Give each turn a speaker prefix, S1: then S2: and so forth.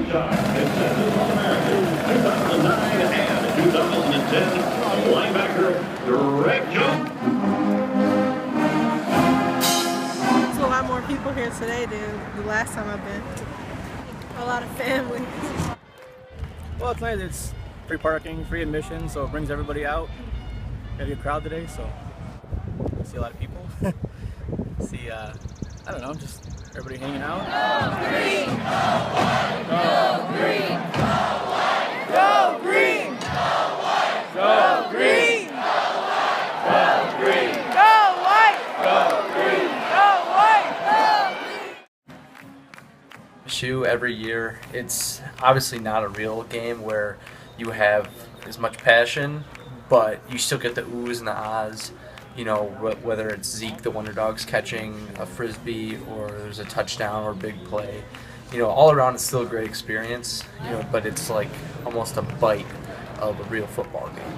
S1: two-time Consensus All-American, 2009 and 2010 linebacker Greg Jones.
S2: There's a lot more people here today than the last time I've been. A lot of families.
S3: Well, it's nice. It's free parking, free admission, so it brings everybody out. Got a good crowd today, so see a lot of people. See, I don't know, just everybody hanging out.
S4: Go green, go white, go green, go white, go green, go white, go green, go green, go white, go green, go white, go green.
S5: Shoe every year. It's obviously not a real game where you have as much passion, but you still get the oohs and the ahs. You know, whether it's Zeke, the Wonder Dogs, catching a frisbee, or there's a touchdown or a big play. You know, all around it's still a great experience. You know, but it's like almost a bite of a real football game.